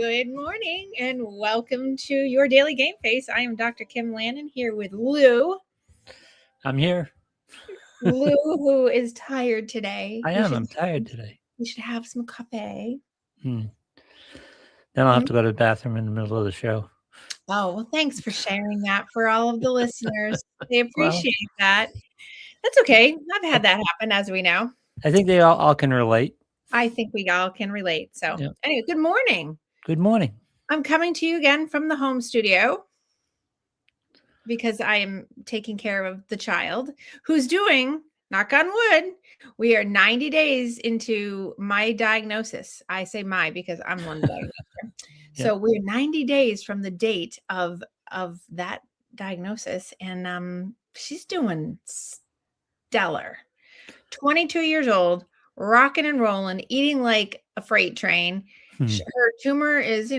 Good morning and welcome to your Daily Game Face. I am Dr. Kim Lannon here with Lou. I'm here. Lou, who is tired today. I am. I'm tired today. We should have some coffee. Then I'll have to go to the bathroom in the middle of the show. Oh, well, thanks for sharing that for all of the listeners. They appreciate that. That's okay. I've had that happen, as we know. I think they all can relate. I think we all can relate. So, Anyway, good morning. Good morning. I'm coming to you again from the home studio because I am taking care of the child who's doing, knock on wood, we are 90 days into my diagnosis. I say my because I'm one diagnoser. So we're 90 days from the date of that diagnosis, and she's doing stellar. 22 years old, rocking and rolling, eating like a freight train. Her tumor is,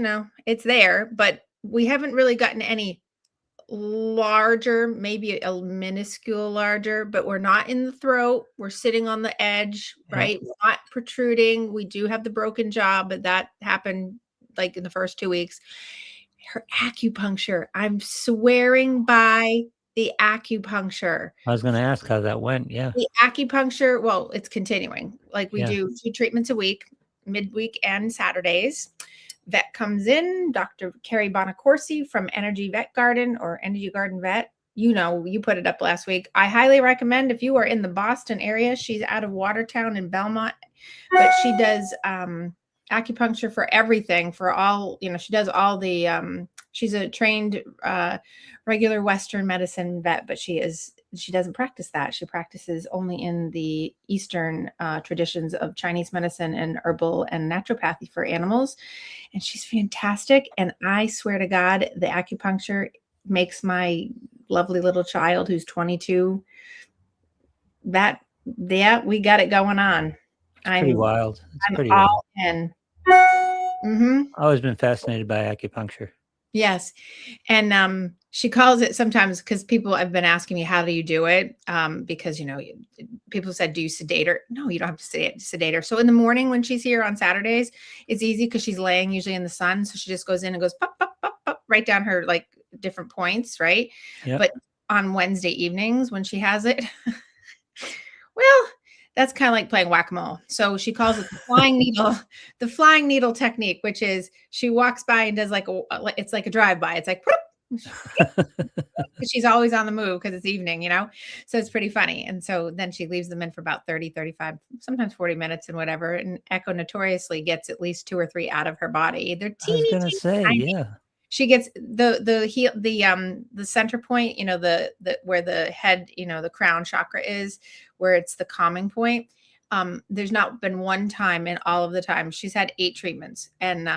it's there, but we haven't really gotten any larger, maybe a minuscule larger, but we're not in the throat. We're sitting on the edge, right? We're not protruding. We do have the broken jaw, but that happened like in the first 2 weeks. Her acupuncture, I'm swearing by the acupuncture. I was going to ask how that went. Yeah. The acupuncture, well, it's continuing. Like we do 2 treatments a week, midweek and Saturdays. Vet comes in, Dr. Carrie Bonacorsi from Energy Vet Garden or Energy Garden Vet. You put it up last week. I highly recommend if you are in the Boston area. She's out of Watertown and Belmont, but she does acupuncture for everything, for all, she does all the, she's a trained regular Western medicine vet, but she doesn't practice that. She practices only in the Eastern traditions of Chinese medicine and herbal and naturopathy for animals. And she's fantastic. And I swear to God, the acupuncture makes my lovely little child who's 22, we got it going on. It's pretty wild. I'm pretty all in. I've always been fascinated by acupuncture. Yes. And she calls it sometimes, because people have been asking me, how do you do it? Because, people said, do you sedate her? No, you don't have to sedate her. So in the morning when she's here on Saturdays, it's easy because she's laying usually in the sun. So she just goes in and goes pop, pop, pop, pop, right down her like different points. Right. Yep. But on Wednesday evenings when she has it, well, that's kind of like playing whack-a-mole. So she calls it the flying needle technique, which is she walks by and does it's like a drive-by. It's like, she's always on the move because it's evening, so it's pretty funny. And so then she leaves them in for about 30, 35, sometimes 40 minutes and whatever. And Echo notoriously gets at least 2 or 3 out of her body. They're teeny, I was going to say, tiny. She gets the center point, the where the head, the crown chakra is, where it's the calming point. There's not been one time in all of the time she's had 8 treatments, and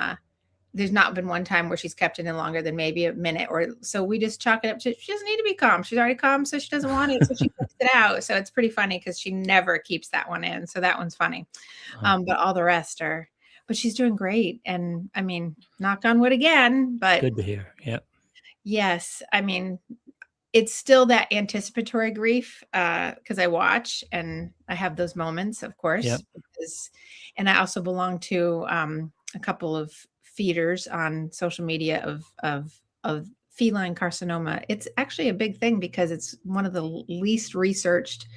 there's not been one time where she's kept it in longer than maybe a minute or so. We just chalk it up to, she doesn't need to be calm. She's already calm, so she doesn't want it, so she puts it out. So it's pretty funny because she never keeps that one in. So that one's funny. But all the rest are. But she's doing great. And I mean, knock on wood again, but good to hear. Yep. Yes. I mean, it's still that anticipatory grief because I watch and I have those moments, of course. Yep. And I also belong to a couple of feeders on social media of feline carcinoma. It's actually a big thing because it's one of the least researched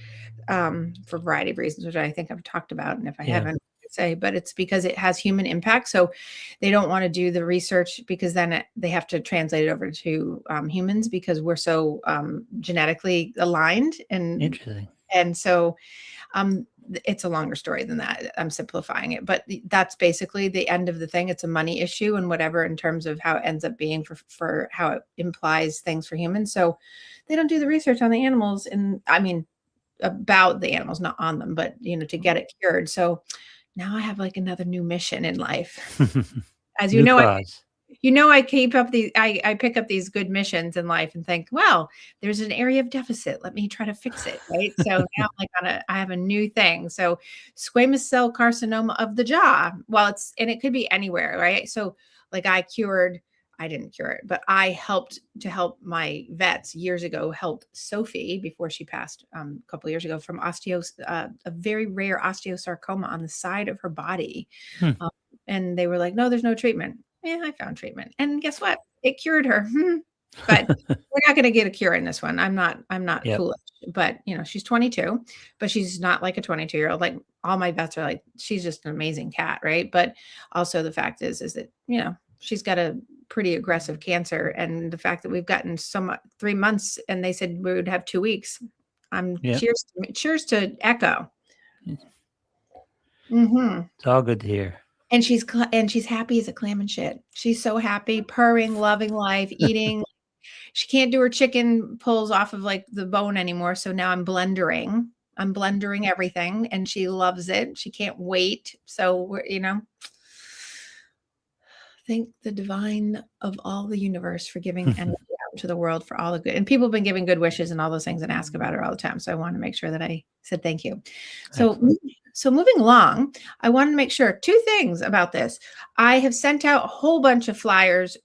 for a variety of reasons, which I think I've talked about. And if I haven't, say, but it's because it has human impact. So they don't want to do the research because then they have to translate it over to humans because we're so genetically aligned. And interesting. And so it's a longer story than that. I'm simplifying it, but that's basically the end of the thing. It's a money issue and whatever in terms of how it ends up being for how it implies things for humans. So they don't do the research on the animals, and I mean about the animals, not on them, but to get it cured. So now I have like another new mission in life. As you know, I keep up I pick up these good missions in life and think, well, there's an area of deficit. Let me try to fix it. Right. So now I have a new thing. So squamous cell carcinoma of the jaw. Well, it could be anywhere. Right. So like I didn't cure it, but I helped my vets years ago, helped Sophie before she passed a couple of years ago from a very rare osteosarcoma on the side of her body. And they were like, no, there's no treatment. yeah, I found treatment. And guess what? It cured her. But we're not going to get a cure in this one. I'm not Yep. foolish, but she's 22, but she's not like a 22-year-old. Like all my vets are like, she's just an amazing cat. Right. But also the fact is that, she's got a pretty aggressive cancer. And the fact that we've gotten 3 months and they said we would have 2 weeks. Yep. Cheers to Echo. Mm-hmm. It's all good to hear. And she's happy as a clam and shit. She's so happy, purring, loving life, eating. She can't do her chicken pulls off of like the bone anymore. So now I'm blendering everything and she loves it. She can't wait. So we're, thank the divine of all the universe for giving energy out to the world for all the good. And people have been giving good wishes and all those things and ask about her all the time. So I want to make sure that I said thank you. So moving along, I wanted to make sure 2 things about this. I have sent out a whole bunch of flyers.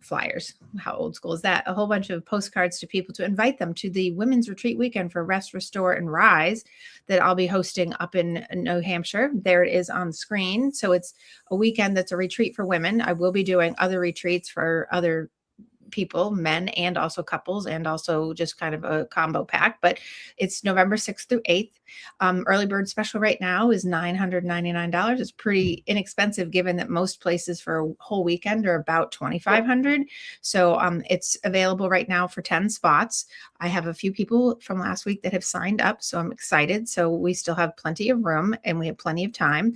How old school is that? A whole bunch of postcards to people to invite them to the Women's Retreat Weekend for Rest, Restore, and Rise that I'll be hosting up in New Hampshire. There it is on the screen. So it's a weekend that's a retreat for women. I will be doing other retreats for other people, men and also couples, and also just kind of a combo pack. But it's November 6th through 8th. Early bird special right now is $999. It's pretty inexpensive given that most places for a whole weekend are about $2,500. So it's available right now for 10 spots. I have a few people from last week that have signed up, so I'm excited. So we still have plenty of room and we have plenty of time.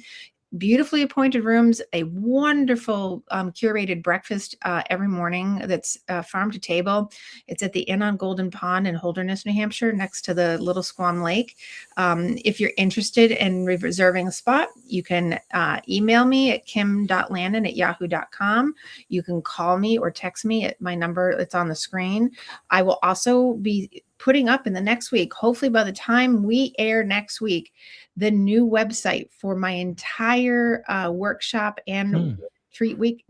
Beautifully appointed rooms, a wonderful curated breakfast every morning that's farm to table. It's at the Inn on Golden Pond in Holderness, New Hampshire, next to the Little Squam Lake. If you're interested in reserving a spot, you can email me at kim.lannon@yahoo.com. You can call me or text me at my number that's on the screen. I will also be putting up in the next week, hopefully by the time we air next week, the new website for my entire workshop and retreat weekend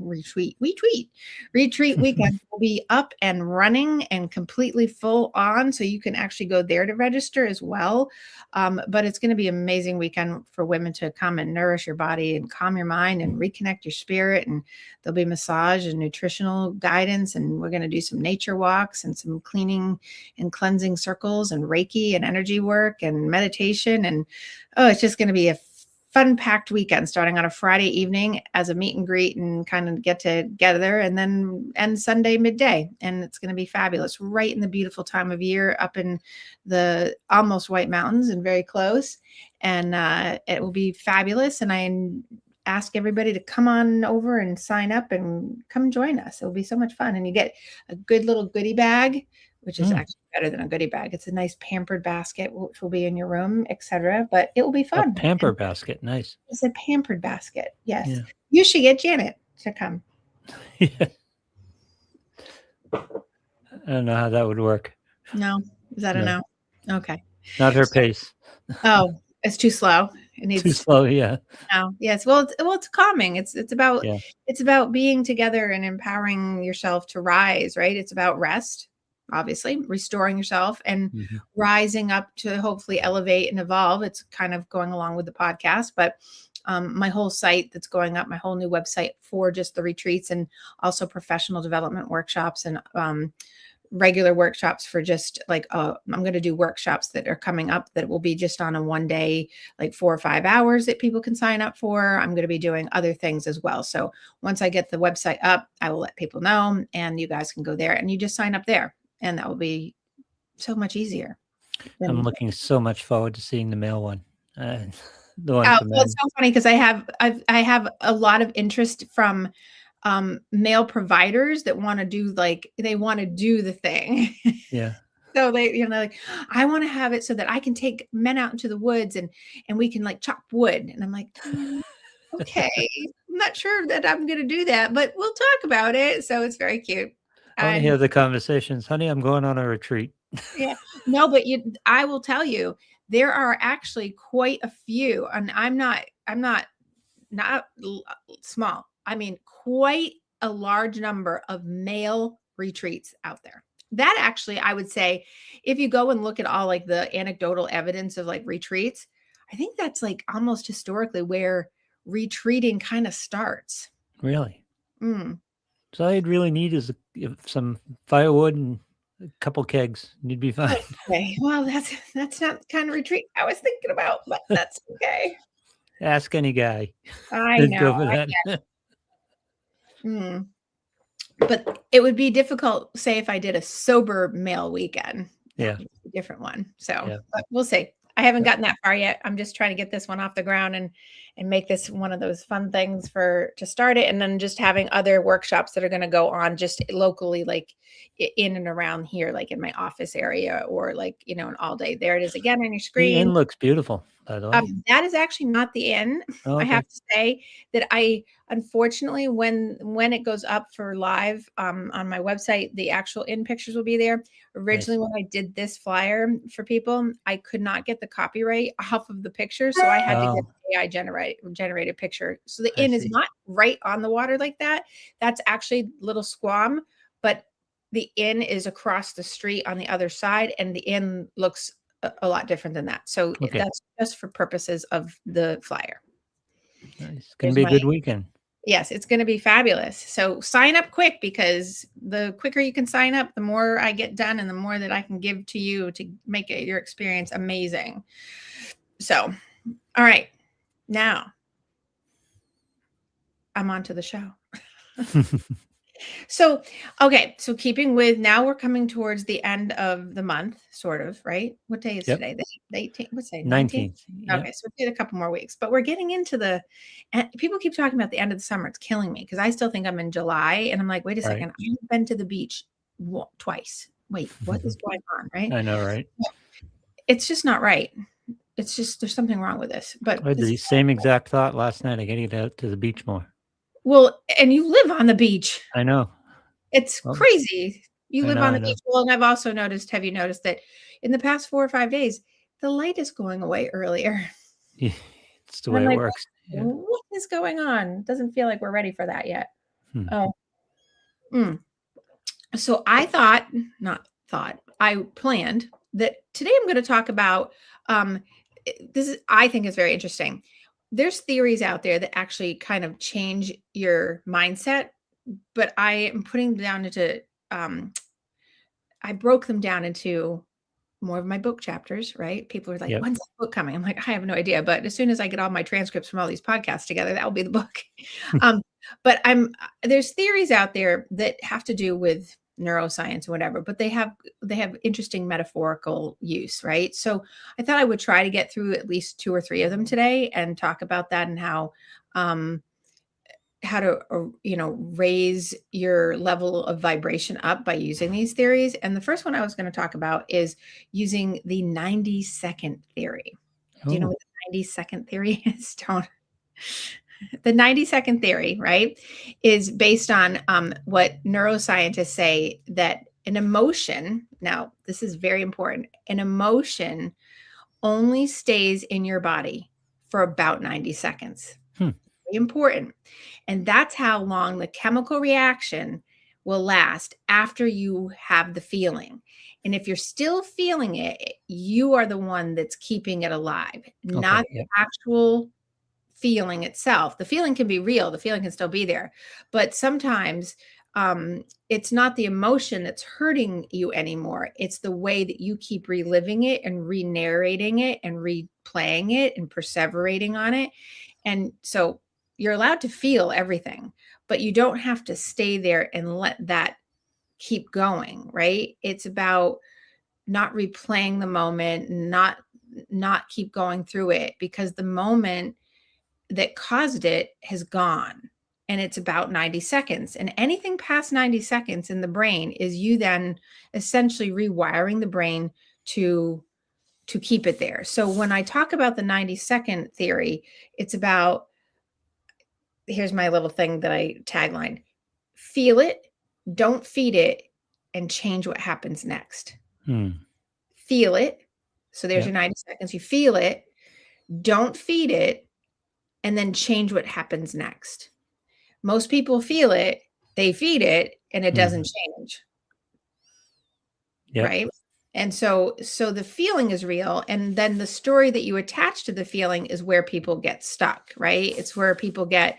will be up and running and completely full on. So you can actually go there to register as well. But it's going to be an amazing weekend for women to come and nourish your body and calm your mind and reconnect your spirit. And there'll be massage and nutritional guidance. And we're going to do some nature walks and some cleaning and cleansing circles and Reiki and energy work and meditation. And it's just going to be a fun-packed weekend starting on a Friday evening as a meet and greet and kind of get together and then end Sunday midday. And it's going to be fabulous right in the beautiful time of year up in the almost White Mountains and very close. And it will be fabulous. And I ask everybody to come on over and sign up and come join us. It'll be so much fun. And you get a good little goodie bag, which is actually better than a goodie bag. It's a nice pampered basket, which will be in your room, etc. But it will be fun. A pamper basket. Nice. It's a pampered basket. Yes. Yeah. You should get Janet to come. Yeah. I don't know how that would work. No. Is that a no? Okay. Not her pace. Oh, it's too slow. It needs too slow. Yeah. No. Yes. Well, it's calming. It's about being together and empowering yourself to rise, right? It's about rest, obviously, restoring yourself and rising up to hopefully elevate and evolve. It's kind of going along with the podcast, but my whole site that's going up, my whole new website for just the retreats and also professional development workshops and regular workshops for just like, I'm going to do workshops that are coming up that will be just on a one day, like 4 or 5 hours that people can sign up for. I'm going to be doing other things as well. So once I get the website up, I will let people know and you guys can go there and you just sign up there. And that will be so much easier. I'm looking so much forward to seeing the male one. The one well, it's so funny because I have a lot of interest from male providers that want to do they want to do the thing. Yeah. So they, like, I want to have it so that I can take men out into the woods and we can like chop wood. And I'm like, okay, I'm not sure that I'm going to do that, but we'll talk about it. So it's very cute. I want to hear the conversations. Honey, I'm going on a retreat. Yeah. No, but I will tell you, there are actually quite a few, and I'm not small. I mean, quite a large number of male retreats out there. That actually, I would say, if you go and look at all like the anecdotal evidence of like retreats, I think that's like almost historically where retreating kind of starts. Really? So all you'd really need is some firewood and a couple kegs. You'd be fine. Okay, well, that's not the kind of retreat I was thinking about, but that's okay. Ask any guy. I They'd know. go for that. But it would be difficult, say, if I did a sober male weekend. Yeah. That would be a different one. So, Yeah. but we'll see. I haven't Yeah. gotten that far yet. I'm just trying to get this one off the ground and make this one of those fun things for to start it, and then just having other workshops that are going to go on just locally, like in and around here, like in my office area, or like an all day. There it is again on your The screen. inn looks beautiful, by the way. That is actually not the inn. Oh, I okay. have to say that I unfortunately, when it goes up for live on my website, the actual inn pictures will be there. Originally, when I did this flyer for people, I could not get the copyright off of the picture, so I had to get Oh, an AI generated picture. So the I inn is see. not right on the water like that. That's actually Little Squam, but the inn is across the street on the other side, and the inn looks a lot different than that. So Okay. that's just for purposes of the flyer. Nice. It's going There's to be a my good weekend. Yes, it's going to be fabulous. So sign up quick, because the quicker you can sign up, the more I get done and the more that I can give to you to make it your experience amazing. So, all right. Now I'm on to the show. So, okay. So keeping with, now we're coming towards the end of the month, sort of, right? What day is Yep. today? The 18th, what's today? 19th? 19th. Yep. Okay. So we have a couple more weeks, but we're getting into and people keep talking about the end of the summer. It's killing me because I still think I'm in July, and I'm like, wait a second. Right. I've been to the beach twice. Wait, what is going on? Right. I know, right? It's just not right. It's just, there's something wrong with this, but I had the same exact thought last night. I got to get out to the beach more. well, and you live on the beach. I know. It's Well, crazy. You I live know, on I the know. beach. Well, and I've also noticed, have you noticed that in the past 4 or 5 days, the light is going away earlier? Yeah, it's the And way I'm it like, works. Yeah. what is going on? Doesn't feel like we're ready for that yet. Hmm. Oh, so I planned that today I'm going to talk about, I think is very interesting. There's theories out there that actually kind of change your mindset, but I am putting them down into, I broke them down into more of my book chapters, right? People are like, Yep. when's the book coming? I'm like, I have no idea. But as soon as I get all my transcripts from all these podcasts together, that will be the book. But there's theories out there that have to do with neuroscience or whatever, but they have interesting metaphorical use, right? So I thought I would try to get through at least 2 or 3 of them today and talk about that, and how to raise your level of vibration up by using these theories. And the first one I was going to talk about is using the 90-second theory. Do you know Oh, what the 90-second theory is? The 90-second theory, right, is based on what neuroscientists say, that an emotion, now this is very important, an emotion only stays in your body for about 90 seconds. Hmm. Important. And that's how long the chemical reaction will last after you have the feeling. And if you're still feeling it, you are the one that's keeping it alive, not okay. Yep. the actual feeling itself. The feeling can be real, the feeling can still be there. But sometimes it's not the emotion that's hurting you anymore. It's the way that you keep reliving it and re-narrating it and replaying it and perseverating on it. And so you're allowed to feel everything, but you don't have to stay there and let that keep going, right? It's about not replaying the moment, not keep going through it, because the moment that caused it has gone, and it's about 90 seconds. And anything past 90 seconds in the brain is you then essentially rewiring the brain to keep it there. So when I talk about the 90-second theory, it's about, here's my little thing that I tagline: feel it, don't feed it, and change what happens next. Feel it. So there's Yep. your 90 seconds. You feel it, don't feed it, and then change what happens next. Most people feel it, they feed it, and it doesn't change. Yep. Right? And so the feeling is real, and then the story that you attach to the feeling is where people get stuck, right? It's where people get,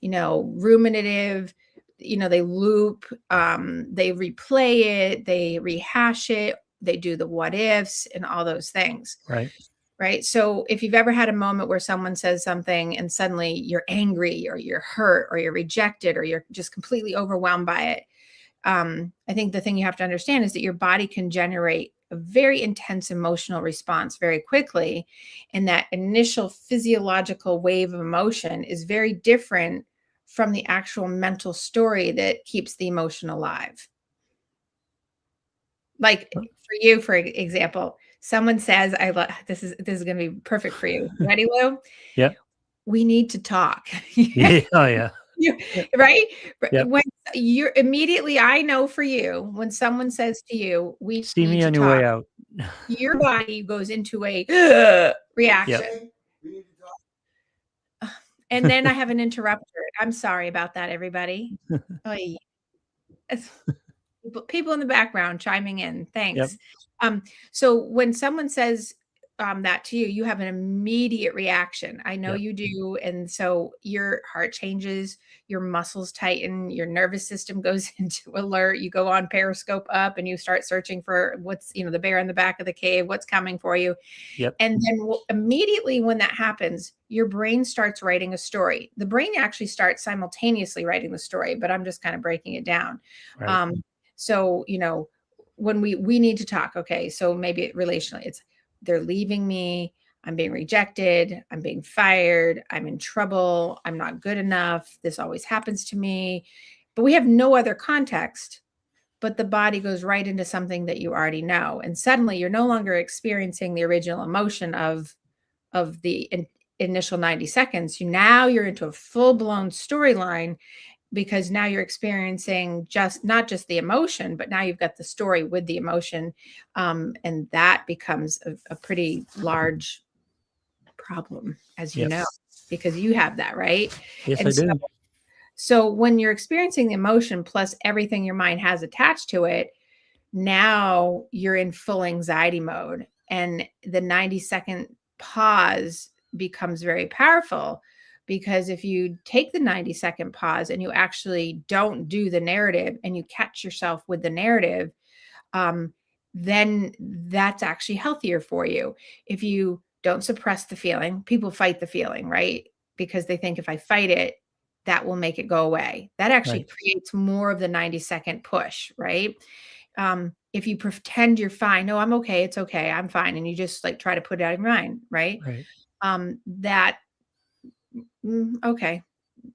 ruminative, they loop, they replay it, they rehash it, they do the what ifs and all those things. Right. Right. So if you've ever had a moment where someone says something and suddenly you're angry or you're hurt or you're rejected or you're just completely overwhelmed by it, I think the thing you have to understand is that your body can generate a very intense emotional response very quickly. And that initial physiological wave of emotion is very different from the actual mental story that keeps the emotion alive. Like for you, for example, someone says, I love this is going to be perfect for you. Ready, Lou? Yep. We need to talk. Yeah. Oh, yeah. You right? Yep. When you're immediately, I know for you, when someone says to you, "We See need me to on your way talk," out. your body goes into a Yep. reaction. And then I have an interrupter. I'm sorry about that, everybody. Oy. It's people in the background chiming in. Yep. Thanks. So when someone says that to you, you have an immediate reaction. I know Yep. you do. And so your heart changes, your muscles tighten, your nervous system goes into alert. You go on Periscope up and you start searching for what's, the bear in the back of the cave, what's coming for you. Yep. And then immediately when that happens, your brain starts writing a story. The brain actually starts simultaneously writing the story, but I'm just kind of breaking it down. Right. So, when we need to talk, okay, so maybe relationally, it's they're leaving me, I'm being rejected, I'm being fired, I'm in trouble, I'm not good enough, this always happens to me. But we have no other context, but the body goes right into something that you already know. And suddenly you're no longer experiencing the original emotion of the initial 90 seconds. You're into a full-blown storyline because now you're experiencing not just the emotion, but now you've got the story with the emotion. And that becomes a pretty large problem, as you Yep. know, because you have that, right? Yes, And I do. so when you're experiencing the emotion plus everything your mind has attached to it, now you're in full anxiety mode. And the 90-second pause becomes very powerful, because if you take the 90-second pause and you actually don't do the narrative and you catch yourself with the narrative, then that's actually healthier for you. If you don't suppress the feeling, people fight the feeling, right? Because they think if I fight it, that will make it go away. That actually Right. creates more of the 90-second push, right? If you pretend you're fine, no, I'm okay, it's okay, I'm fine, and you just like try to put it out of your mind, right? Right. That okay,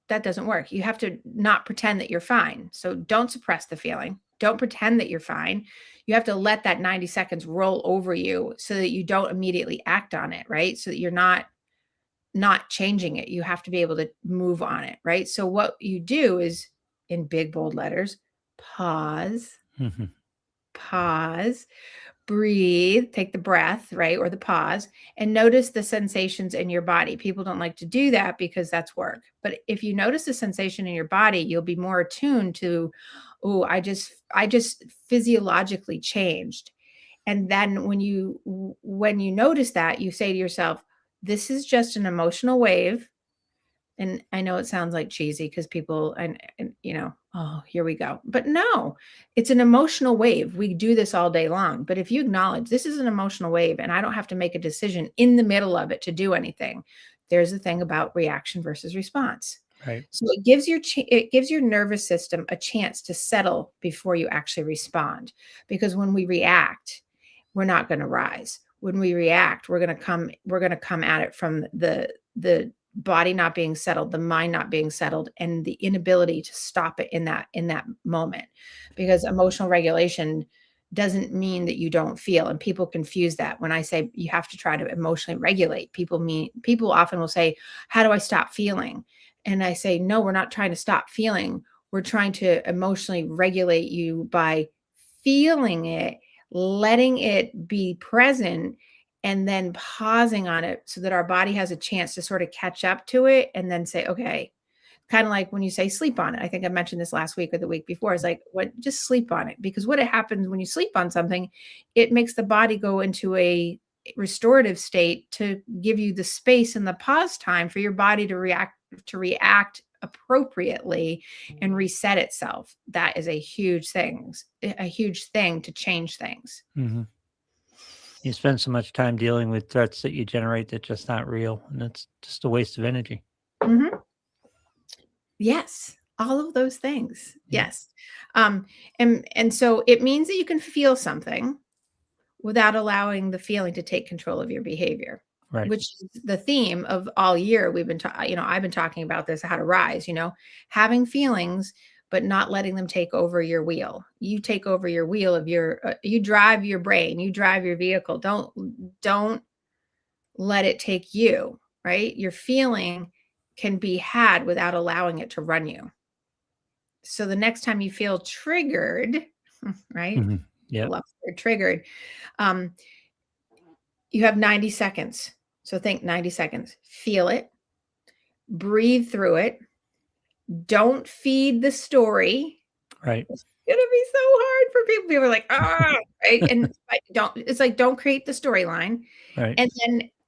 that doesn't work. You have to not pretend that you're fine. So don't suppress the feeling. Don't pretend that you're fine. You have to let that 90 seconds roll over you so that you don't immediately act on it, right? So that you're not changing it. You have to be able to move on it, right? So what you do is, in big bold letters, pause, Mhm. pause, breathe, take the breath, right? Or the pause, and notice the sensations in your body. People don't like to do that because that's work. But if you notice the sensation in your body, you'll be more attuned to, oh, I just physiologically changed. And then when you notice that, you say to yourself, this is just an emotional wave. And I know it sounds like cheesy because people and oh, here we go. But no, it's an emotional wave. We do this all day long. But if you acknowledge this is an emotional wave and I don't have to make a decision in the middle of it to do anything, there's a thing about reaction versus response. Right. So it gives your nervous system a chance to settle before you actually respond. Because when we react, we're not going to rise. When we react, we're going to come at it from the body not being settled, the mind not being settled, and the inability to stop it in that moment. Because emotional regulation doesn't mean that you don't feel, and people confuse that. When I say you have to try to emotionally regulate, people often will say, how do I stop feeling? And I say, no, we're not trying to stop feeling. We're trying to emotionally regulate you by feeling it, letting it be present, and then pausing on it so that our body has a chance to sort of catch up to it and then say, okay, kind of like when you say sleep on it. I think I mentioned this last week or the week before. It's like, what, just sleep on it. Because what happens when you sleep on something, it makes the body go into a restorative state to give you the space and the pause time for your body to react appropriately and reset itself. That is a huge thing to change things. Hmm. You spend so much time dealing with threats that you generate that just not real, and it's just a waste of energy. Mm-hmm. Yes, all of those things. Yeah. Yes. And so it means that you can feel something without allowing the feeling to take control of your behavior, Right. which is the theme of all year. I've been talking about this, how to rise, having feelings, but not letting them take over your wheel. You take over your wheel of you drive your brain, you drive your vehicle. Don't let it take you, right? Your feeling can be had without allowing it to run you. So the next time you feel triggered, right? Hmm. I Yep. love the word triggered. Um, you have 90 seconds. So think 90 seconds. Feel it, breathe through it. Don't feed the story. Right. It's gonna be so hard for people. People are like, right. And don't create the storyline. Right.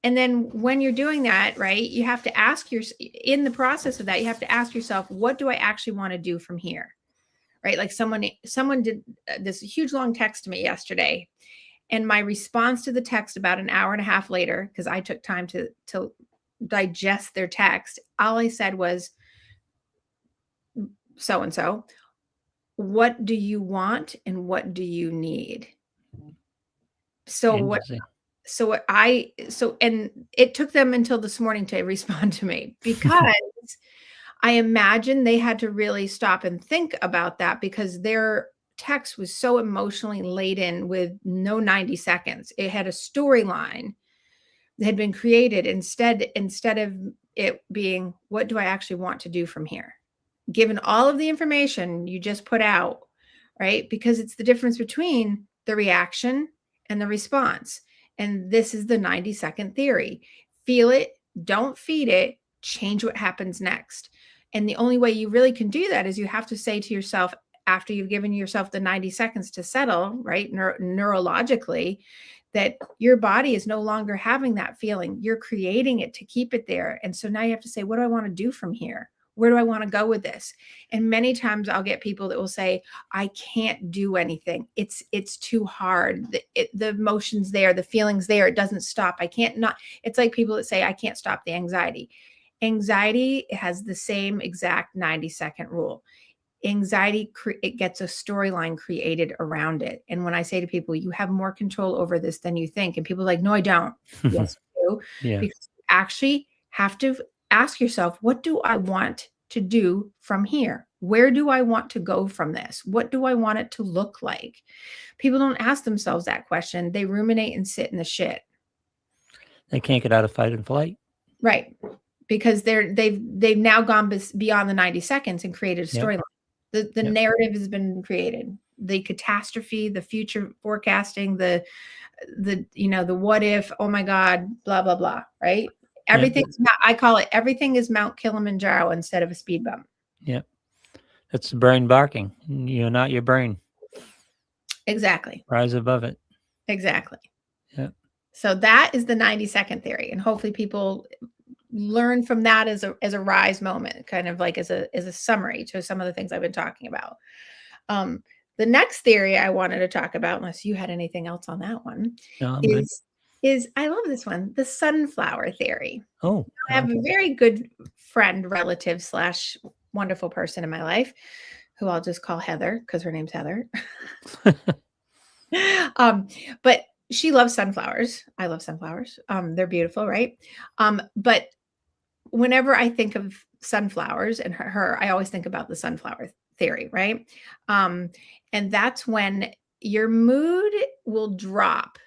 And then when you're doing that, right, you have to ask in the process of that, you have to ask yourself, what do I actually want to do from here? Right? Like someone did this huge long text to me yesterday, and my response to the text about an hour and a half later, because I took time to digest their text, all I said was, so and so, what do you want and what do you need? So what Interesting. and it took them until this morning to respond to me, because I imagine they had to really stop and think about that, because their text was so emotionally laden with no 90 seconds. It had a storyline that had been created instead of it being, what do I actually want to do from here? Given all of the information you just put out, right? Because it's the difference between the reaction and the response. And this is the 90-second theory. Feel it, don't feed it, change what happens next. And the only way you really can do that is you have to say to yourself, after you've given yourself the 90 seconds to settle, right, neurologically, that your body is no longer having that feeling. You're creating it to keep it there. And so now you have to say, what do I want to do from here? Where do I want to go with this? And many times I'll get people that will say, I can't do anything. It's too hard. The emotions there, the feelings there, it doesn't stop. I can't not. It's like people that say, I can't stop the anxiety. Anxiety has the same exact 90-second rule. Anxiety, it gets a storyline created around it. And when I say to people, you have more control over this than you think, and people are like, no, I don't. Yes, you do. Yeah. Because you actually have to ask yourself, what do I want to do from here? Where do I want to go from this? What do I want it to look like? People don't ask themselves that question. They ruminate and sit in the shit. They can't get out of fight and flight. Right. Because they've now gone beyond the 90 seconds and created a Yep. storyline. The Yep. narrative has been created. The catastrophe, the future forecasting, the what if, oh my God, blah, blah, blah, right? I call it, everything is Mount Kilimanjaro instead of a speed bump. Yep. That's the brain barking. You're not your brain. Exactly. Rise above it. Exactly. Yep. So that is the 90-second theory. And hopefully people learn from that as a rise moment, kind of like as a summary to some of the things I've been talking about. The next theory I wanted to talk about, unless you had anything else on that one, No, I'm good. is I love this one, the sunflower theory. Oh, I have a very good friend, relative / wonderful person in my life, who I'll just call Heather because her name's Heather. But she loves sunflowers. I love sunflowers. They're beautiful, right? But whenever I think of sunflowers and her, I always think about the sunflower theory, right? And that's when your mood will drop.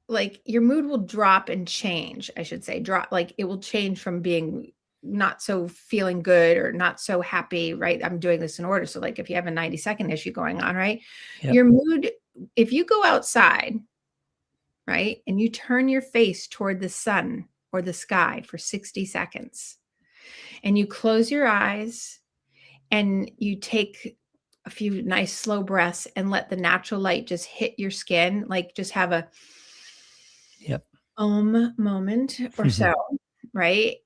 Like your mood will drop and change, I should say. Drop, like it will change from being not so feeling good or not so happy, right? I'm doing this in order. So like if you have a 90-second issue going on, right? Yep. Your mood, if you go outside, right, and you turn your face toward the sun or the sky for 60 seconds, and you close your eyes and you take a few nice slow breaths and let the natural light just hit your skin, like just have a Yep. moment or so, right?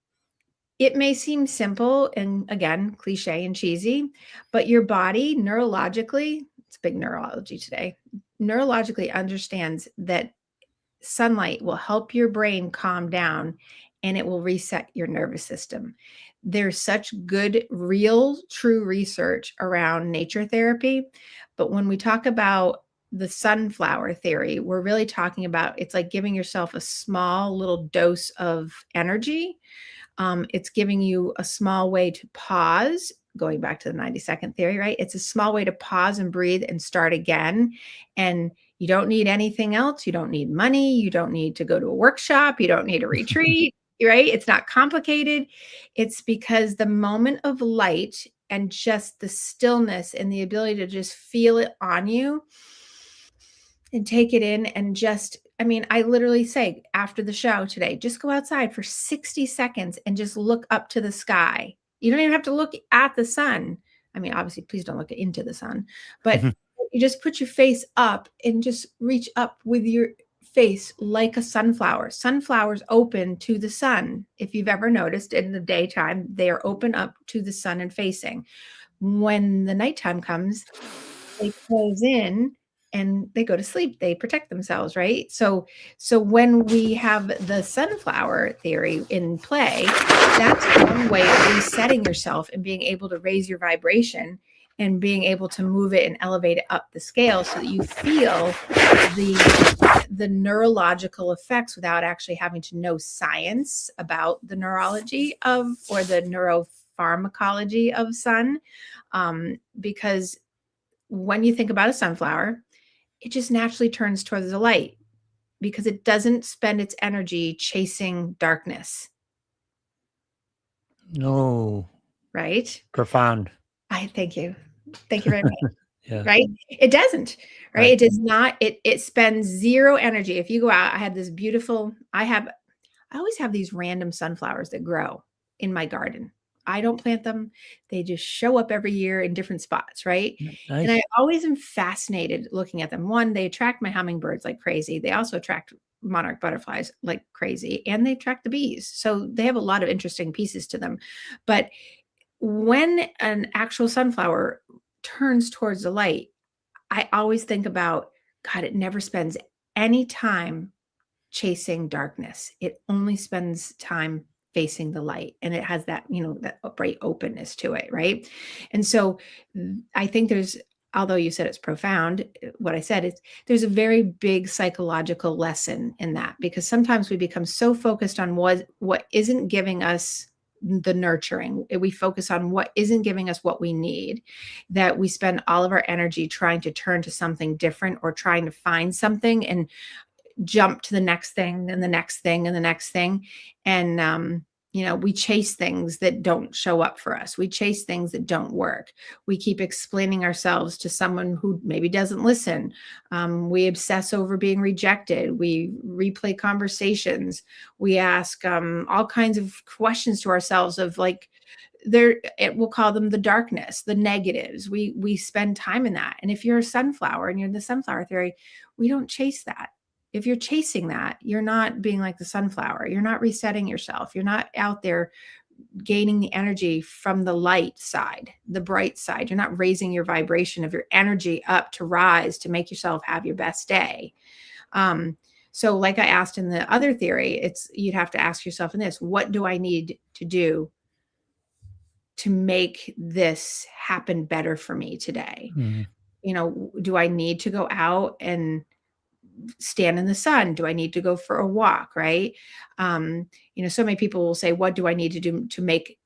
It may seem simple and, again, cliche and cheesy, but your body neurologically, it's big neurology today, neurologically understands that sunlight will help your brain calm down and it will reset your nervous system. There's such good, real, true research around nature therapy. But when we talk about the sunflower theory, we're really talking about it's like giving yourself a small little dose of energy. It's giving you a small way to pause, going back to the 90-second theory, right? It's a small way to pause and breathe and start again. And you don't need anything else. You don't need money. You don't need to go to a workshop. You don't need a retreat, right? It's not complicated. It's because the moment of light and just the stillness and the ability to just feel it on you and take it in and just, I mean, I literally say after the show today, just go outside for 60 seconds and just look up to the sky. You don't even have to look at the sun. I mean, obviously, please don't look into the sun, but you just put your face up and just reach up with your face like a sunflower. Sunflowers open to the sun. If you've ever noticed in the daytime, they are open up to the sun and facing. When the nighttime comes, they close in and they go to sleep. They protect themselves, right? So when we have the sunflower theory in play, that's one way of resetting yourself and being able to raise your vibration and being able to move it and elevate it up the scale so that you feel the neurological effects without actually having to know science about the neurology of or the neuropharmacology of sun. Because when you think about a sunflower, it just naturally turns towards the light because it doesn't spend its energy chasing darkness, No, right? profound. I thank you. Thank you very much. Yeah. Right? It doesn't, right? Right. It does not, it spends zero energy. If you go out, I had this beautiful, I always have these random sunflowers that grow in my garden. I don't plant them. They just show up every year in different spots, right? And I Nice. always am fascinated looking at them. One, they attract my hummingbirds like crazy. They also attract monarch butterflies like crazy, and they attract the bees. So they have a lot of interesting pieces to them. But when an actual sunflower turns towards the light, I always think about, God, it never spends any time chasing darkness. It only spends time facing the light, and it has that, that bright openness to it, right? And so I think although you said it's profound, what I said is there's a very big psychological lesson in that, because sometimes we become so focused on what isn't giving us the nurturing. We focus on what isn't giving us what we need, that we spend all of our energy trying to turn to something different or trying to find something and jump to the next thing and the next thing and the next thing. And, we chase things that don't show up for us. We chase things that don't work. We keep explaining ourselves to someone who maybe doesn't listen. We obsess over being rejected. We replay conversations. We ask all kinds of questions to ourselves of like, we'll call them the darkness, the negatives. We spend time in that. And if you're a sunflower and you're in the sunflower theory, we don't chase that. If you're chasing that, you're not being like the sunflower. You're not resetting yourself. You're not out there gaining the energy from the light side, the bright side. You're not raising your vibration of your energy up to rise to make yourself have your best day. So like I asked in the other theory, you'd have to ask yourself in this, what do I need to do to make this happen better for me today? Do I need to go out and stand in the sun? Do I need to go for a walk? Right. So many people will say, what do I need to do to make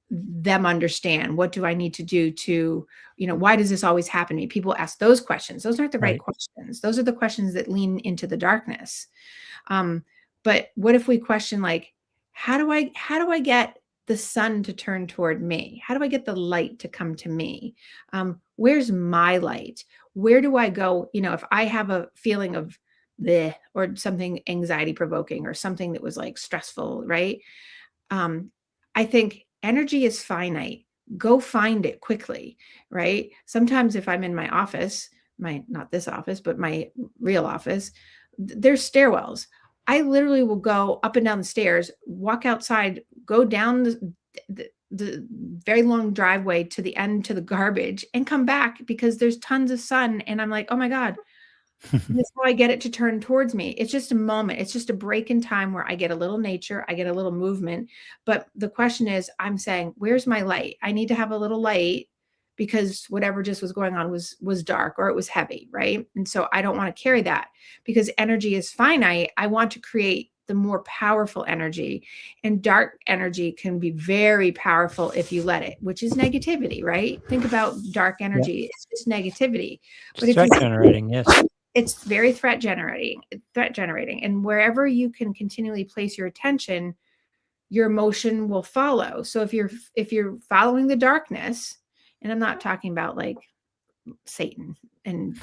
them understand? What do I need to do to, why does this always happen to me? People ask those questions. Those aren't the right questions. Those are the questions that lean into the darkness. But what if we question, like, how do I get the sun to turn toward me? How do I get the light to come to me? Where's my light? Where do I go? If I have a feeling of the or something anxiety provoking or something that was like stressful, right? I think energy is finite. Go find it quickly, right? Sometimes if I'm in my office, not this office, but my real office, there's stairwells. I literally will go up and down the stairs, walk outside, go down the very long driveway to the end to the garbage and come back because there's tons of sun. And I'm like, oh my God, this is how I get it to turn towards me. It's just a moment. It's just a break in time where I get a little nature, I get a little movement. But the question is, I'm saying, where's my light? I need to have a little light because whatever just was going on was dark or it was heavy, right? And so I don't want to carry that because energy is finite. I want to create the more powerful energy, and dark energy can be very powerful if you let it, which is negativity, right? Think about dark Yeah. energy. It's just negativity. But It's if you threat generating, yes. it's very threat generating, and wherever you can continually place your attention, your emotion will follow. So if you're following the darkness, and I'm not talking about like Satan and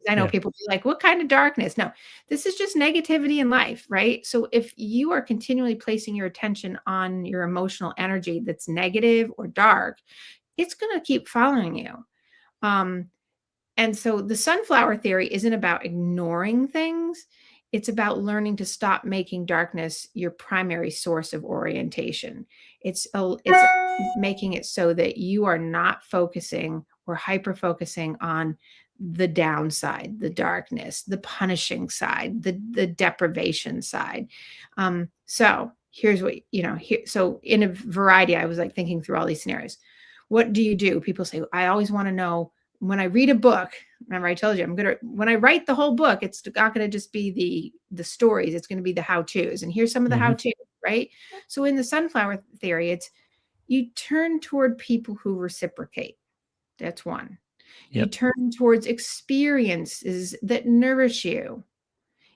I know Yeah. people be like, what kind of darkness? No, this is just negativity in life, right? So if you are continually placing your attention on your emotional energy that's negative or dark, it's going to keep following you. um and so the sunflower theory isn't about ignoring things. It's about learning to stop making darkness your primary source of orientation. It's making it so that you are not focusing or hyper focusing on the downside, the darkness, the punishing side, the deprivation side. So here's what here. So in a variety, I was like thinking through all these scenarios. What do you do? People say, I always want to know when I read a book. Remember I told you when I write the whole book, it's not going to just be the stories, it's going to be the how-tos. And here's some of the Hmm. how-to, right? So in the sunflower theory, it's you turn toward people who reciprocate. That's one. You Yep. turn towards experiences that nourish you.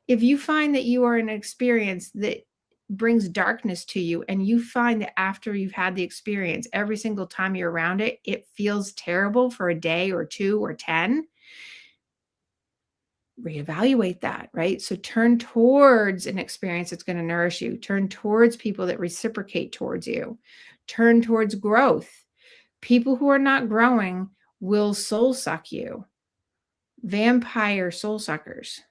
If you find that you are in an experience that brings darkness to you, and you find that after you've had the experience, every single time you're around it, it feels terrible for a day or two or 10, reevaluate that, right? So turn towards an experience that's going to nourish you, turn towards people that reciprocate towards you, turn towards growth. People who are not growing will soul suck you. Vampire soul suckers,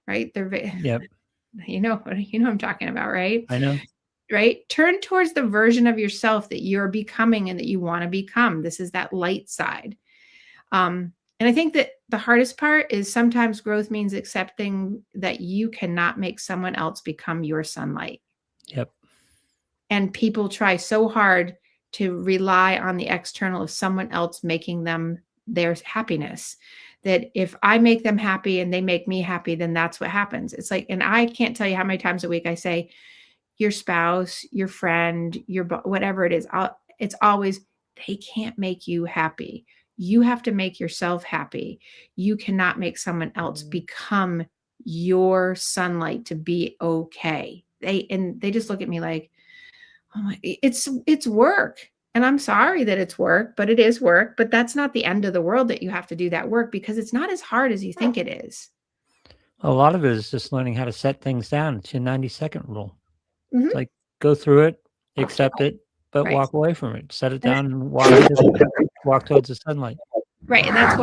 right? Yep. You know what I'm talking about, right? I know. Right? Turn towards the version of yourself that you're becoming and that you want to become. This is that light side. And I think that the hardest part is sometimes growth means accepting that you cannot make someone else become your sunlight. Yep. And people try so hard to rely on the external of someone else making them their happiness, that if I make them happy and they make me happy, then that's what happens. It's like, and I can't tell you how many times a week I say, your spouse, your friend, whatever it is, it's always, they can't make you happy. You have to make yourself happy. You cannot make someone else become your sunlight to be okay. They just look at me like, oh my, it's work. And I'm sorry that it's work, but it is work. But that's not the end of the world that you have to do that work, because it's not as hard as you think it is. A lot of it is just learning how to set things down. It's your 90-second rule. It's Mhm. like go through it, accept it, but Right. walk away from it. Set it And down and walk towards the sunlight. Right, and that's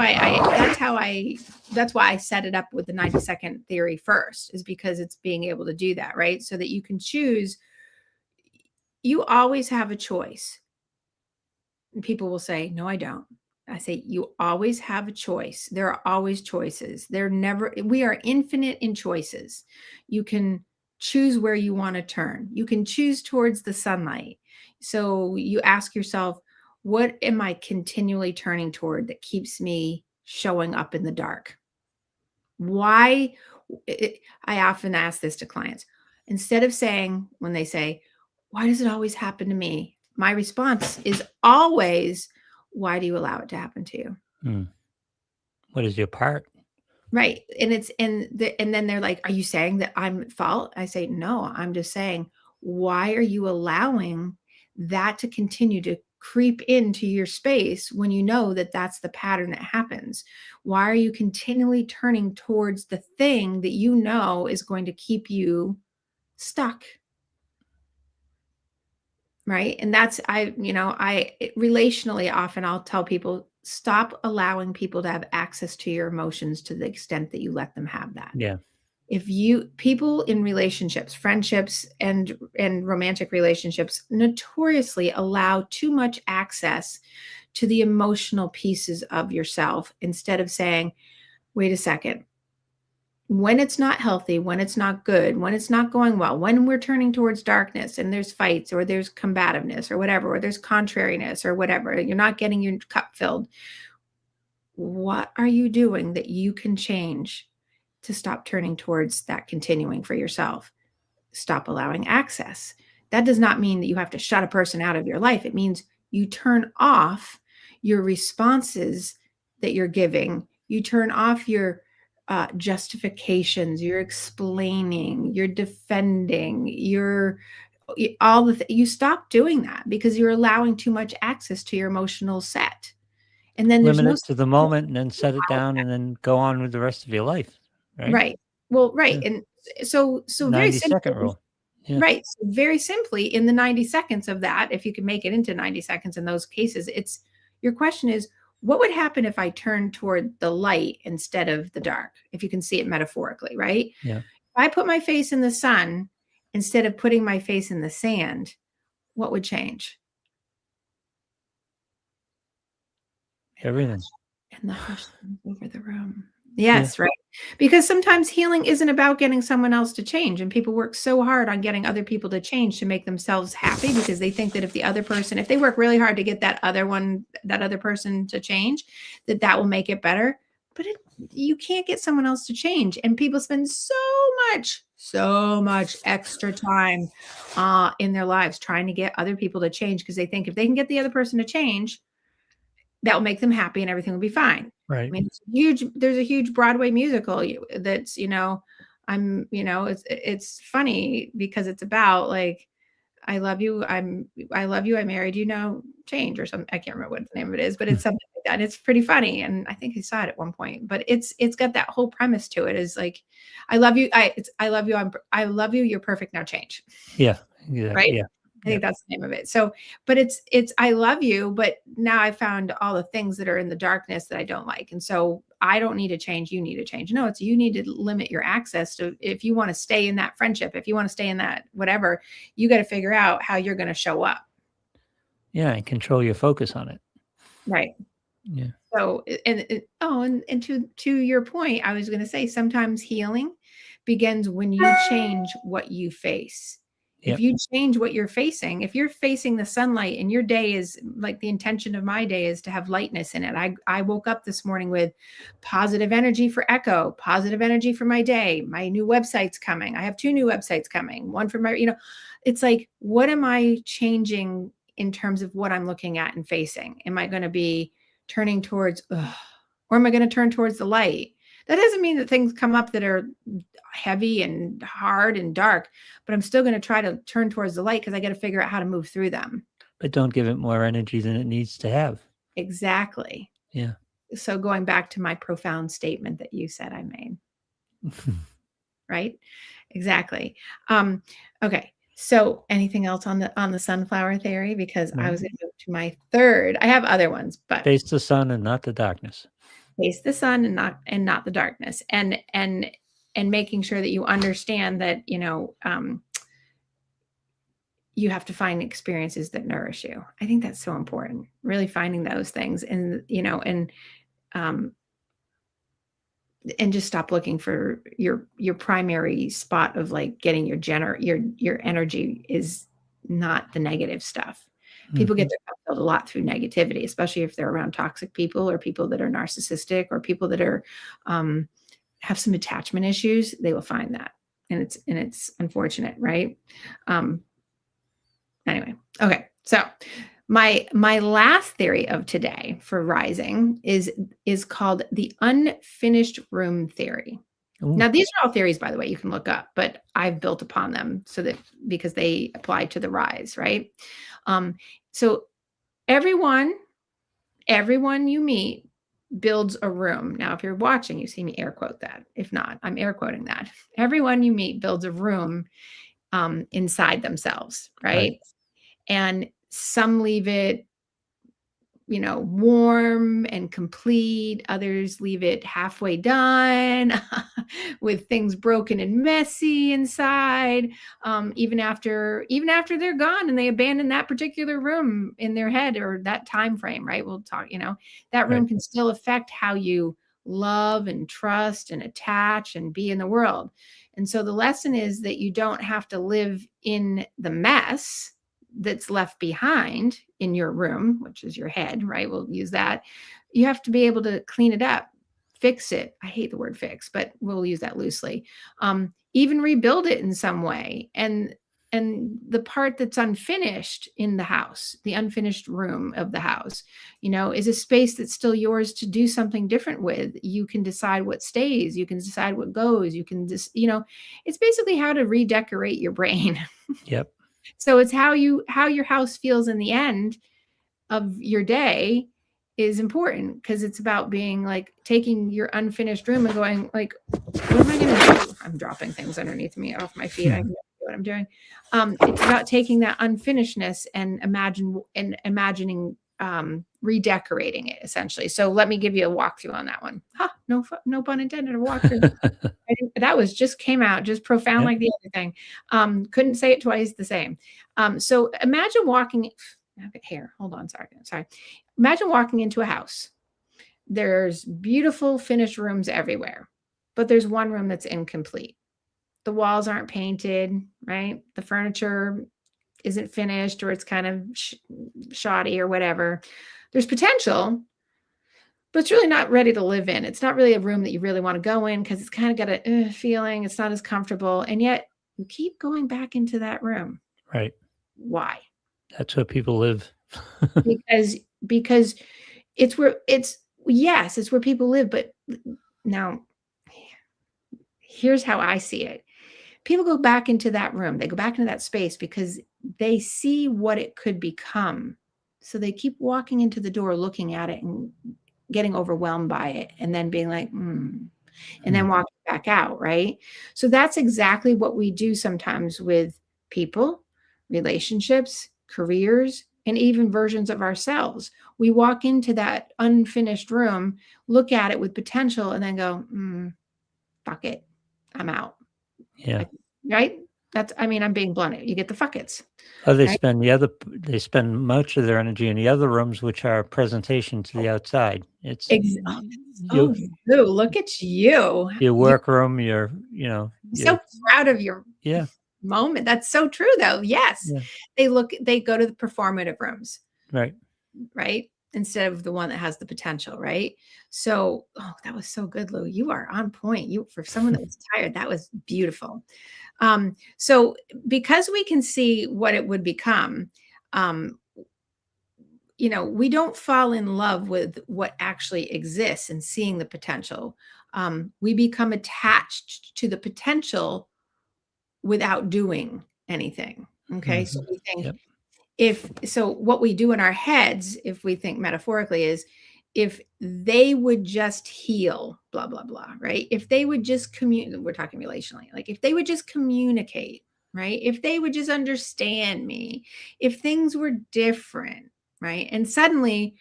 why I set it up with the 90-second theory first, is because it's being able to do that, right? So that you can choose. You always have a choice. And people will say, "No, I don't." I say, "You always have a choice. There are always choices. We are infinite in choices. You can choose where you want to turn. You can choose towards the sunlight." So you ask yourself, what am I continually turning toward that keeps me showing up in the dark? Why? I often ask this to clients. Instead of saying, when they say, why does it always happen to me? My response is always, why do you allow it to happen to you? Hmm. What is your part? Right. And then they're like, are you saying that I'm at fault? I say, no, I'm just saying, why are you allowing that to continue to creep into your space when you know that that's the pattern that happens? Why are you continually turning towards the thing that you know is going to keep you stuck? Right. And that's, relationally, often I'll tell people, stop allowing people to have access to your emotions to the extent that you let them have that. Yeah. If you people in relationships, friendships and romantic relationships notoriously allow too much access to the emotional pieces of yourself instead of saying, wait a second, when it's not healthy, when it's not good, when it's not going well, when we're turning towards darkness and there's fights or there's combativeness or whatever, or there's contrariness or whatever, you're not getting your cup filled. What are you doing that you can change to stop turning towards that continuing for yourself? Stop allowing access. That does not mean that you have to shut a person out of your life. It means you turn off your responses that you're giving. You turn off your justifications, you're explaining, you're defending, you're all you stop doing that because you're allowing too much access to your emotional set. And then there's Limit no it to the moment and then set it down and then go on with the rest of your life, right? right. Well, right. Yeah. And so very 90-second simply, rule. Yeah. right. So very simply, in the 90 seconds of that, if you can make it into 90 seconds in those cases, it's your question is, what would happen if I turned toward the light instead of the dark? If you can see it metaphorically, right? Yeah. If I put my face in the sun instead of putting my face in the sand, what would change? Everything. And the hush comes over the room. Yeah. Yes, right. Because sometimes healing isn't about getting someone else to change, and people work so hard on getting other people to change to make themselves happy because they think that if the other person, if they work really hard to get that other person to change, that will make it better. But you can't get someone else to change, and people spend so much extra time in their lives trying to get other people to change because they think if they can get the other person to change, that will make them happy and everything will be fine. I Right. mean, there's a huge Broadway musical that's, it's funny because it's about like, I love you. I love you. I married you. Now change or something. I can't remember what the name of it is, but Hmm. it's something like that. And it's pretty funny. And I think I saw it at one point, but it's got that whole premise to it is like, I love you. I love you. I love you. You're perfect. Now change. Yeah. Exactly. Right? Yeah. I Yeah. think that's the name of it. So, but it's I love you, but now I found all the things that are in the darkness that I don't like. And so I don't need to change, you need to change. No, it's you need to limit your access to if you want to stay in that friendship, if you want to stay in that whatever, you got to figure out how you're going to show up. Yeah. And control your focus on it. Right. Yeah. So, and to your point, I was going to say sometimes healing begins when you change what you face. If Yep. you change what you're facing, if you're facing the sunlight and your day is like the intention of my day is to have lightness in it. I woke up this morning with positive energy for Echo, positive energy for my day. My new website's coming. I have 2 new websites coming. One for my, it's like, what am I changing in terms of what I'm looking at and facing? Am I going to be turning towards, ugh, or am I going to turn towards the light? That doesn't mean that things come up that are heavy and hard and dark, but I'm still going to try to turn towards the light because I got to figure out how to move through them. But don't give it more energy than it needs to have. Exactly. Yeah. So going back to my profound statement that you said I made, right? Exactly. Okay. So anything else on the sunflower theory? Because I No. was going to go to my third. I have other ones, but Face the sun and not the darkness. face the sun and not the darkness, and making sure that you understand that you have to find experiences that nourish you. I think that's so important. Really finding those things, um, and just stop looking for your primary spot of like getting your energy is not the negative stuff. People get Mhm. their cup filled a lot through negativity, especially if they're around toxic people or people that are narcissistic or people that are um, have some attachment issues. They will find that, and it's unfortunate, right? Um, anyway, okay, so my last theory of today for rising is called the unfinished room theory. Ooh. Now, these are all theories, by the way, you can look up, but I've built upon them so that because they apply to the rise, right? So everyone you meet builds a room. Now, if you're watching, you see me air quote that. If not, I'm air quoting that. Everyone you meet builds a room inside themselves, Right. right? And some leave it warm and complete. Others leave it halfway done with things broken and messy inside. Even after they're gone and they abandon that particular room in their head or that time frame, right? We'll talk, that room Right. can still affect how you love and trust and attach and be in the world. And so the lesson is that you don't have to live in the mess that's left behind in your room, which is your head, right? We'll use that. You have to be able to clean it up, fix it. I hate the word fix, but we'll use that loosely. Even rebuild it in some way. And the part that's unfinished in the house, the unfinished room of the house, is a space that's still yours to do something different with. You can decide what stays, you can decide what goes, you can just, it's basically how to redecorate your brain. Yep. So it's how your house feels in the end of your day is important, because it's about being like taking your unfinished room and going like, what am I going to do? I'm dropping things underneath me off my feet. I have no idea what I'm doing. It's about taking that unfinishedness and imagining redecorating it essentially. So let me give you a walkthrough on that one. No pun intended. A walkthrough. That was just came out just profound, Yep. like the other thing. Couldn't say it twice the same. So imagine walking. Here, hold on. Sorry. Imagine walking into a house. There's beautiful finished rooms everywhere, but there's one room that's incomplete. The walls aren't painted, right? The furniture isn't finished, or it's kind of shoddy or whatever. There's potential, but it's really not ready to live in. It's not really a room that you really want to go in because it's kind of got a feeling. It's not as comfortable. And yet you keep going back into that room. Right. Why? That's where people live. because it's where people live. But now here's how I see it. People go back into that room. They go back into that space because they see what it could become. So they keep walking into the door, looking at it and getting overwhelmed by it, and then being like, and then walking back out, right? So that's exactly what we do sometimes with people, relationships, careers, and even versions of ourselves. We walk into that unfinished room, look at it with potential, and then go, fuck it, I'm out. Yeah. Right? I'm being blunt. You get the fuck it's. Oh, they right? spend much of their energy in the other rooms, which are presentation to the outside. It's Oh, look at you. your You're workroom, your so proud of your yeah. moment. That's so true, though. Yes. Yeah. They go to the performative rooms, Right. right? Instead of the one that has the potential, right? So, that was so good, Lou. You are on point. For someone that was tired, that was beautiful. So because we can see what it would become, we don't fall in love with what actually exists and seeing the potential. We become attached to the potential without doing anything. Okay. So we think Yep. what we do in our heads, if we think metaphorically, is if they would just heal, blah, blah, blah, right? If they would just communicate, we're talking relationally, like if they would just communicate, right? If they would just understand me, if things were different, right? And suddenly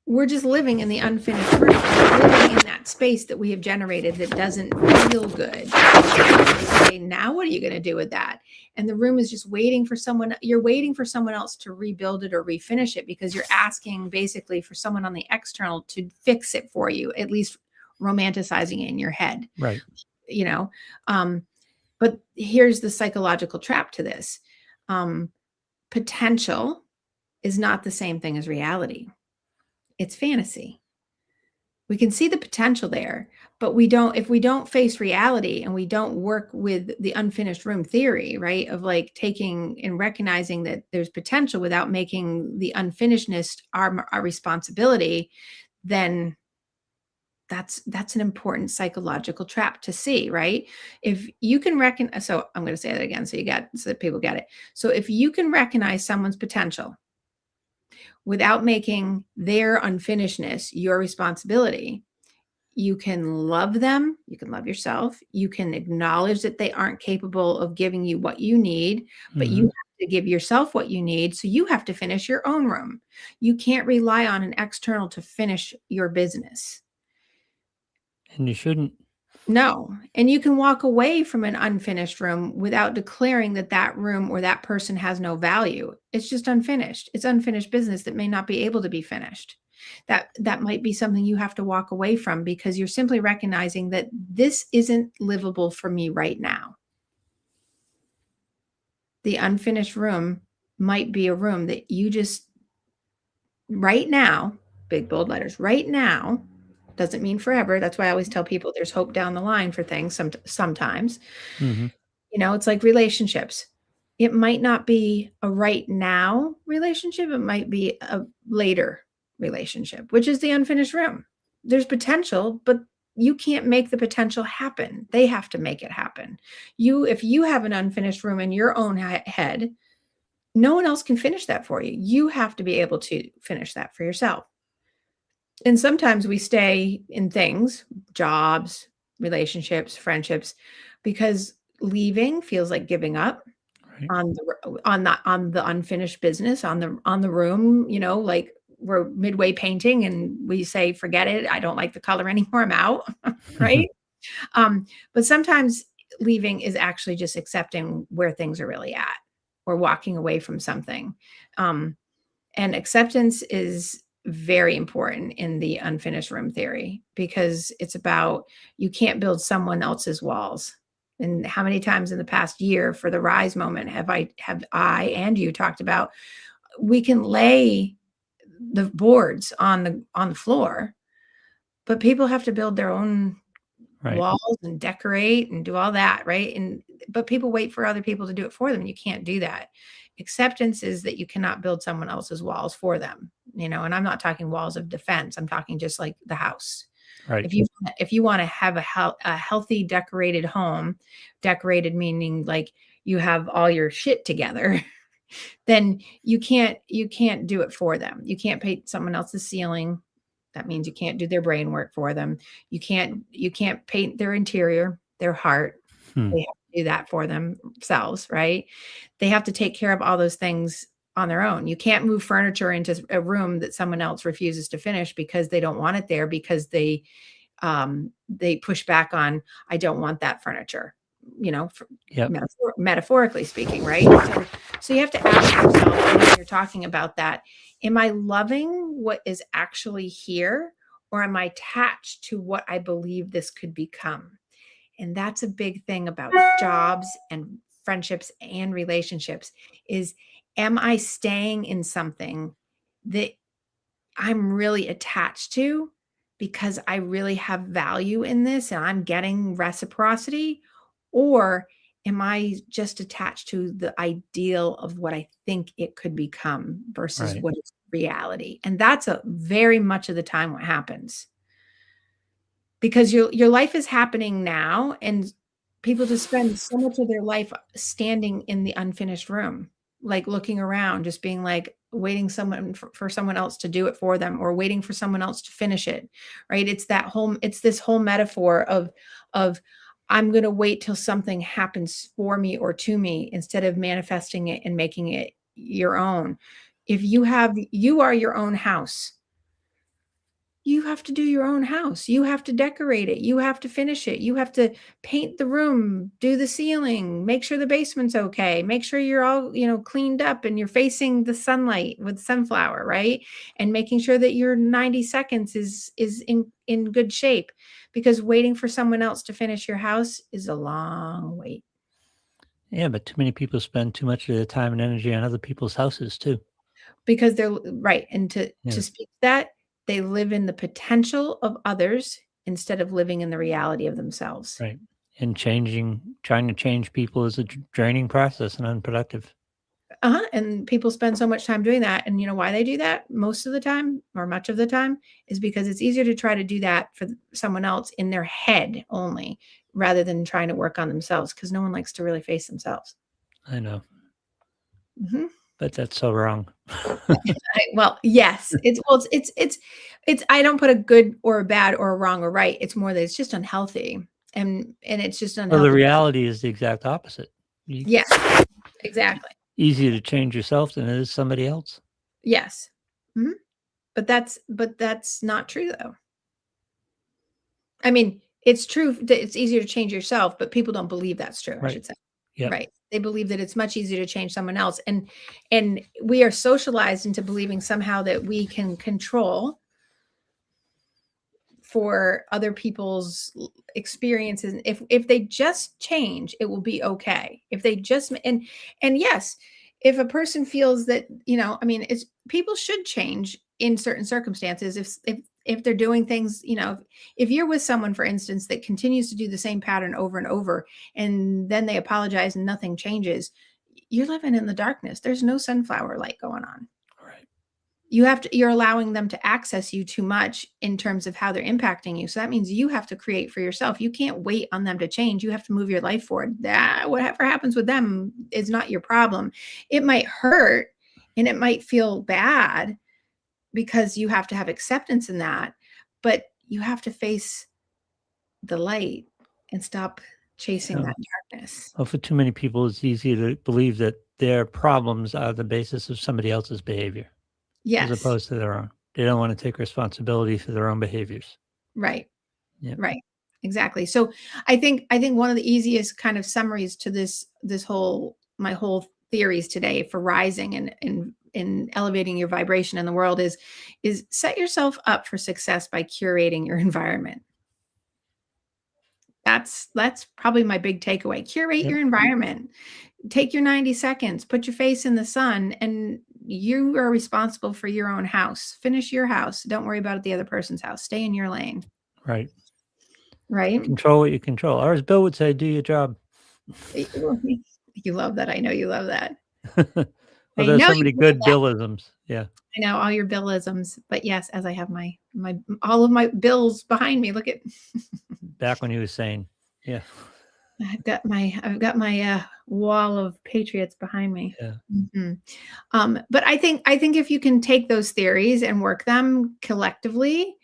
we're just living in the unfinished room, living in that space that we have generated that doesn't feel good. Okay, now what are you going to do with that? And the room is just waiting for someone. You're waiting for someone else to rebuild it or refinish it, because you're asking basically for someone on the external to fix it for you, at least romanticizing it in your head. Right. But here's the psychological trap to this. Potential is not the same thing as reality. It's fantasy. We can see the potential there, but if we don't face reality and we don't work with the unfinished room theory, right? Of like taking and recognizing that there's potential without making the unfinishedness our responsibility, then that's an important psychological trap to see, right? If you can recognize, so I'm going to say that again so that people get it. So if you can recognize someone's potential without making their unfinishedness your responsibility, you can love them, you can love yourself, you can acknowledge that they aren't capable of giving you what you need, but you have to give yourself what you need. So you have to finish your own room. You can't rely on an external to finish your business. And you shouldn't. No. And you can walk away from an unfinished room without declaring that that room or that person has no value. It's just unfinished. It's unfinished business that may not be able to be finished. That might be something you have to walk away from because you're simply recognizing that this isn't livable for me right now. The unfinished room might be a room that you just right now, big bold letters, right now, doesn't mean forever. That's why I always tell people there's hope down the line for things sometimes. Mm-hmm. It's like relationships. It might not be a right now relationship. It might be a later relationship, which is the unfinished room. There's potential, but you can't make the potential happen. They have to make it happen. If you have an unfinished room in your own head, no one else can finish that for you. You have to be able to finish that for yourself. And sometimes we stay in things, jobs, relationships, friendships, because leaving feels like giving up Right. on the unfinished business, on the room, like we're midway painting and we say, forget it. I don't like the color anymore. I'm out. Right. But sometimes leaving is actually just accepting where things are really at or walking away from something. And acceptance is very important in the unfinished room theory because it's about you can't build someone else's walls. And how many times in the past year for the rise moment have I and you talked about we can lay the boards on the floor, but people have to build their own Right. walls and decorate and do all that, right? But people wait for other people to do it for them. You can't do that. Acceptance is that you cannot build someone else's walls for them, and I'm not talking walls of defense. I'm talking just like the house. Right. If you want to have a healthy, decorated home, decorated meaning like you have all your shit together, then you can't do it for them. You can't paint someone else's ceiling. That means you can't do their brain work for them. You can't paint their interior, their heart. They have to do that for themselves, right? They have to take care of all those things on their own. You can't move furniture into a room that someone else refuses to finish because they don't want it there because they push back on, I don't want that furniture, Yep. metaphorically speaking, right? So you have to ask yourself when you're talking about that, am I loving what is actually here or am I attached to what I believe this could become? And that's a big thing about jobs and friendships and relationships is, am I staying in something that I'm really attached to because I really have value in this and I'm getting reciprocity? Or am I just attached to the ideal of what I think it could become versus Right. what is reality? And that's a very much of the time what happens. Because your life is happening now and people just spend so much of their life standing in the unfinished room, like looking around, just being like waiting for someone else to do it for them or waiting for someone else to finish it, right? It's this whole metaphor of I'm going to wait till something happens for me or to me instead of manifesting it and making it your own. If you are your own house. You have to do your own house. You have to decorate it. You have to finish it. You have to paint the room, do the ceiling, make sure the basement's okay, make sure you're all, cleaned up and you're facing the sunlight with sunflower, right? And making sure that your 90 seconds is in good shape because waiting for someone else to finish your house is a long wait. Yeah, but too many people spend too much of their time and energy on other people's houses too. Because they're right. And Yeah. to speak that, they live in the potential of others instead of living in the reality of themselves. Right. And trying to change people is a draining process and unproductive. And people spend so much time doing that. And you know why they do that most of the time or much of the time is because it's easier to try to do that for someone else in their head only rather than trying to work on themselves because no one likes to really face themselves. I know. Mm-hmm. But that's so wrong. Well, yes, it's I don't put a good or a bad or a wrong or right. It's more that it's just unhealthy and it's just Well, the unhealthy. reality is the exact opposite. Yes, exactly. easier to change yourself than it is somebody else. Yes. Mhm. But that's not true though. I mean, it's true that it's easier to change yourself, but people don't believe that's true, I Right. should say. Yep. Right. They believe that it's much easier to change someone else. And we are socialized into believing somehow that we can control for other people's experiences. If they just change, it will be okay. If they just and yes, if a person feels that, I mean, it's people should change in certain circumstances. If they're doing things, if you're with someone, for instance, that continues to do the same pattern over and over, and then they apologize and nothing changes, you're living in the darkness. There's no sunflower light going on. Right. You're allowing them to access you too much in terms of how they're impacting you. So that means you have to create for yourself. You can't wait on them to change. You have to move your life forward. That whatever happens with them is not your problem. It might hurt and it might feel bad because you have to have acceptance in that, but you have to face the light and stop chasing Yeah. that darkness. Well, for too many people, it's easy to believe that their problems are the basis of somebody else's behavior as Yes. opposed to their own. They don't want to take responsibility for their own behaviors. Right. Yep. Right. Exactly. So I think one of the easiest kind of summaries to this whole my whole theories today for rising and elevating your vibration in the world is set yourself up for success by curating your environment. That's probably my big takeaway. Curate Yep. your environment. Take your 90 seconds, put your face in the sun, and you are responsible for your own house. Finish your house. Don't worry about the other person's house. Stay in your lane. Right. Right? Control what you control. Or as Bill would say, do your job. You love that. I know you love that. Well, I there's know so you many love good that. Billisms. Yeah. I know all your Billisms, but yes, as I have my all of my bills behind me. Look at Back when he was saying, yeah. I've got my wall of patriots behind me. Yeah. Mhm. But I think if you can take those theories and work them collectively,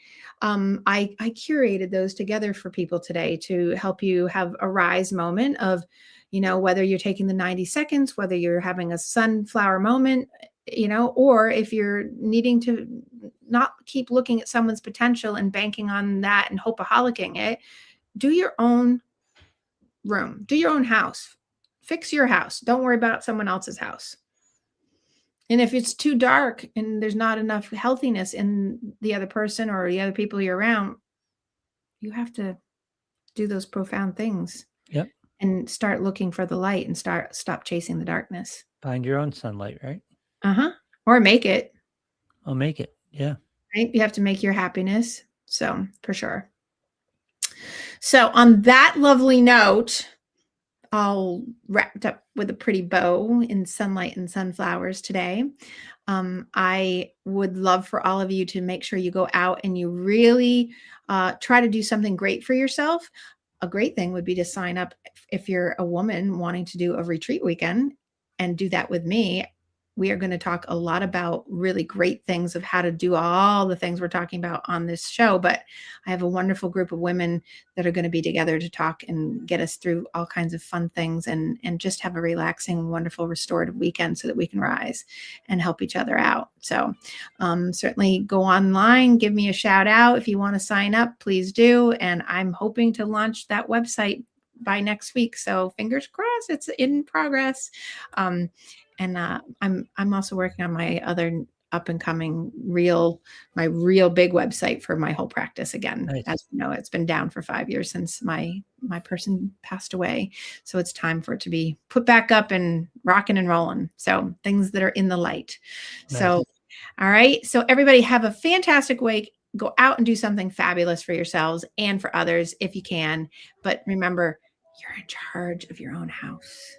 I curated those together for people today to help you have a rise moment of, whether you're taking the 90 seconds, whether you're having a sunflower moment, or if you're needing to not keep looking at someone's potential and banking on that and hopeaholicing it, do your own room, do your own house, fix your house. Don't worry about someone else's house. And if it's too dark and there's not enough healthiness in the other person or the other people you're around, you have to do those profound things Yep. and start looking for the light and stop chasing the darkness. Find your own sunlight, right? Uh-huh. Or make it, I'll make it. Yeah. right? You have to make your happiness. So, for sure. So, on that lovely note, all wrapped up with a pretty bow in sunlight and sunflowers today. I would love for all of you to make sure you go out and you really try to do something great for yourself. A great thing would be to sign up if you're a woman wanting to do a retreat weekend and do that with me. We are going to talk a lot about really great things of how to do all the things we're talking about on this show. But I have a wonderful group of women that are going to be together to talk and get us through all kinds of fun things and just have a relaxing, wonderful, restorative weekend so that we can rise and help each other out. So certainly go online, give me a shout out. If you want to sign up, please do. And I'm hoping to launch that website by next week. So fingers crossed, it's in progress. And I'm also working on my other up and coming my real big website for my whole practice again. Nice. As you know, it's been down for 5 years since my person passed away. So it's time for it to be put back up and rocking and rolling. So things that are in the light. Nice. So, all right. So everybody have a fantastic week. Go out and do something fabulous for yourselves and for others if you can. But remember, you're in charge of your own house.